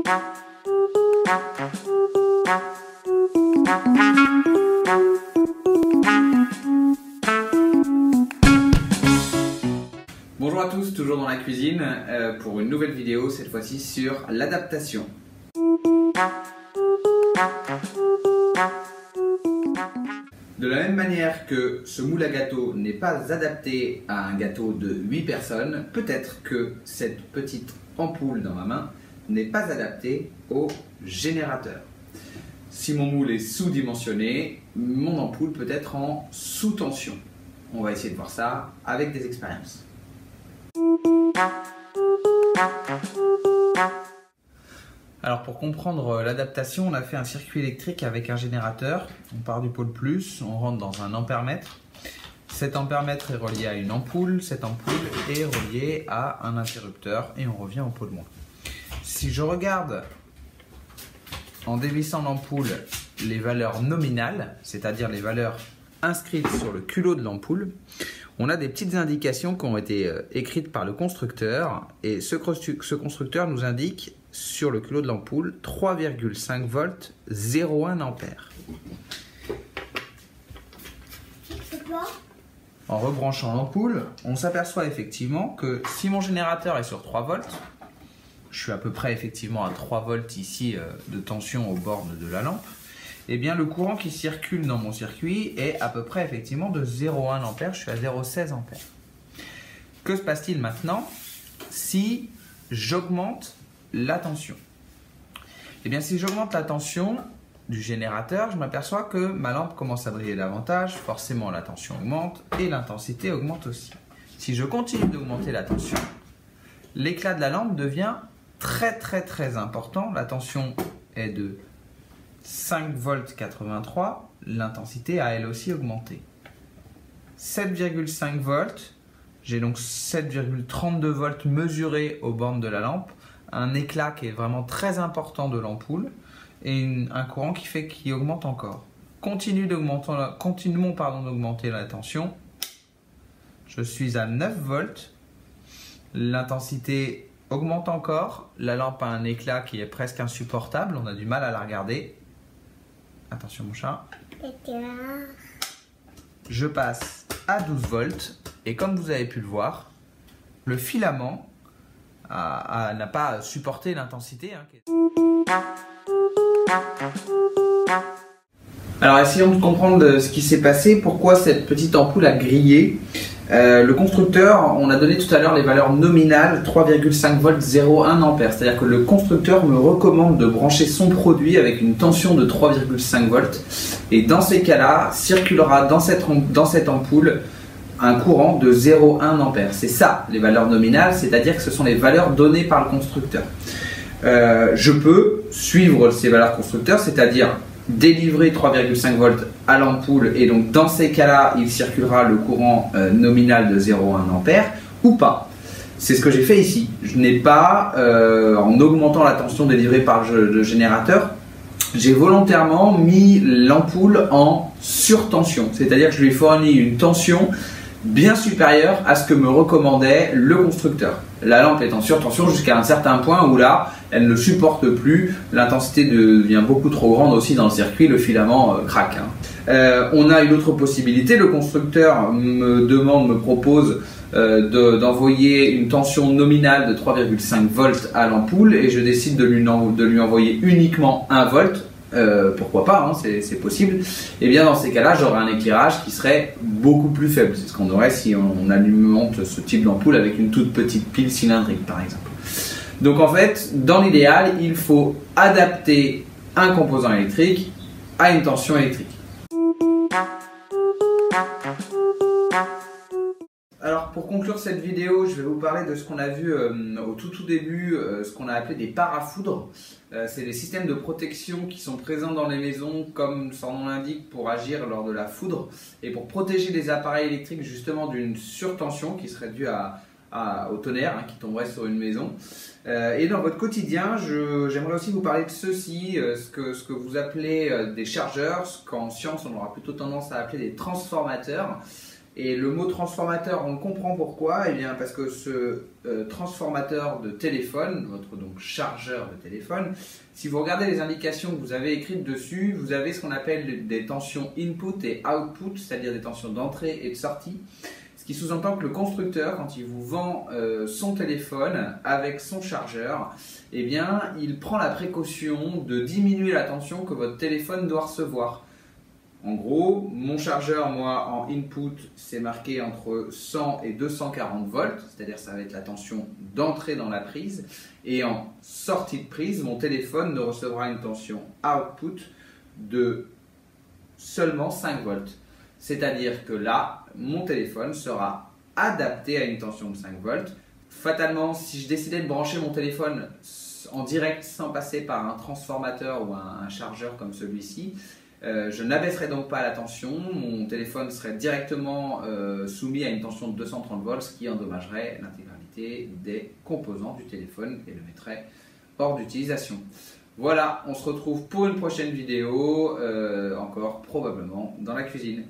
Bonjour à tous, toujours dans la cuisine pour une nouvelle vidéo, cette fois-ci sur l'adaptation. De la même manière que ce moule à gâteau n'est pas adapté à un gâteau de 8 personnes, peut-être que cette petite ampoule dans ma main n'est pas adaptée au générateur. Si mon moule est sous-dimensionné, mon ampoule peut être en sous-tension. On va essayer de voir ça avec des expériences. Alors pour comprendre l'adaptation, on a fait un circuit électrique avec un générateur. On part du pôle plus, on rentre dans un ampèremètre. Cet ampèremètre est relié à une ampoule, cette ampoule est reliée à un interrupteur et on revient au pôle moins. Si je regarde en dévissant l'ampoule les valeurs nominales, c'est-à-dire les valeurs inscrites sur le culot de l'ampoule, on a des petites indications qui ont été écrites par le constructeur et ce constructeur nous indique sur le culot de l'ampoule 3,5 volts 0,1 ampère. En rebranchant l'ampoule, on s'aperçoit effectivement que si mon générateur est sur 3 volts, je suis à peu près effectivement à 3 volts ici de tension aux bornes de la lampe, eh bien le courant qui circule dans mon circuit est à peu près effectivement de 0,1 ampère, je suis à 0,16 ampère. Que se passe-t-il maintenant si j'augmente la tension? Eh bien si j'augmente la tension du générateur, je m'aperçois que ma lampe commence à briller davantage, forcément la tension augmente et l'intensité augmente aussi. Si je continue d'augmenter la tension, l'éclat de la lampe devient très important. La tension est de 5 volts 83, l'intensité a elle aussi augmenté. 7,5 volts, j'ai donc 7,32 volts mesurés aux bornes de la lampe, un éclat qui est vraiment très important de l'ampoule et un courant qui augmente encore. Continuons d'augmenter la tension, je suis à 9 volts, l'intensité augmente encore, la lampe a un éclat qui est presque insupportable, on a du mal à la regarder. Attention mon chat. Je passe à 12 volts et comme vous avez pu le voir, le filament n'a pas supporté l'intensité. Alors essayons de comprendre ce qui s'est passé, pourquoi cette petite ampoule a grillé. Le constructeur, on a donné tout à l'heure les valeurs nominales 3,5 volts 0,1 ampère, c'est-à-dire que le constructeur me recommande de brancher son produit avec une tension de 3,5 volts et dans ces cas-là circulera dans cette ampoule un courant de 0,1 ampère. C'est ça les valeurs nominales, c'est-à-dire que ce sont les valeurs données par le constructeur. Je peux suivre ces valeurs constructeurs, c'est-à-dire délivrer 3,5 volts à l'ampoule et donc dans ces cas-là il circulera le courant nominal de 0,1 ampère ou pas. C'est ce que j'ai fait ici. Je n'ai pas, en augmentant la tension délivrée par le générateur, j'ai volontairement mis l'ampoule en surtension, c'est-à-dire que je lui ai fourni une tension bien supérieure à ce que me recommandait le constructeur. La lampe est en surtension jusqu'à un certain point où là, elle ne supporte plus, l'intensité devient beaucoup trop grande aussi dans le circuit, le filament craque. On a une autre possibilité, le constructeur me propose d'envoyer une tension nominale de 3,5 volts à l'ampoule et je décide de lui envoyer uniquement 1 volt. Pourquoi pas, hein, c'est possible. Et bien dans ces cas-là, j'aurai un éclairage qui serait beaucoup plus faible. C'est ce qu'on aurait si on alimente ce type d'ampoule avec une toute petite pile cylindrique par exemple. Donc en fait, dans l'idéal, il faut adapter un composant électrique à une tension électrique. Alors pour conclure cette vidéo, je vais vous parler de ce qu'on a vu au tout début, ce qu'on a appelé des parafoudres. C'est des systèmes de protection qui sont présents dans les maisons, comme son nom l'indique, pour agir lors de la foudre et pour protéger les appareils électriques justement d'une surtension qui serait due au tonnerre qui tomberait sur une maison. Et dans votre quotidien, j'aimerais aussi vous parler de ceci, ce que vous appelez des chargeurs, ce qu'en science on aura plutôt tendance à appeler des transformateurs. Et le mot transformateur, on comprend pourquoi. Eh bien, parce que ce transformateur de téléphone, votre donc chargeur de téléphone, si vous regardez les indications que vous avez écrites dessus, vous avez ce qu'on appelle des tensions input et output, c'est-à-dire des tensions d'entrée et de sortie. Ce qui sous-entend que le constructeur, quand il vous vend son téléphone avec son chargeur, eh bien, il prend la précaution de diminuer la tension que votre téléphone doit recevoir. En gros, mon chargeur, moi, en input, c'est marqué entre 100 et 240 volts, c'est-à-dire ça va être la tension d'entrée dans la prise. Et en sortie de prise, mon téléphone ne recevra une tension output de seulement 5 volts. C'est-à-dire que là, mon téléphone sera adapté à une tension de 5 volts. Fatalement, si je décidais de brancher mon téléphone en direct sans passer par un transformateur ou un chargeur comme celui-ci, je n'abaisserai donc pas la tension, mon téléphone serait directement soumis à une tension de 230 volts, ce qui endommagerait l'intégralité des composants du téléphone et le mettrait hors d'utilisation. Voilà, on se retrouve pour une prochaine vidéo, encore probablement dans la cuisine.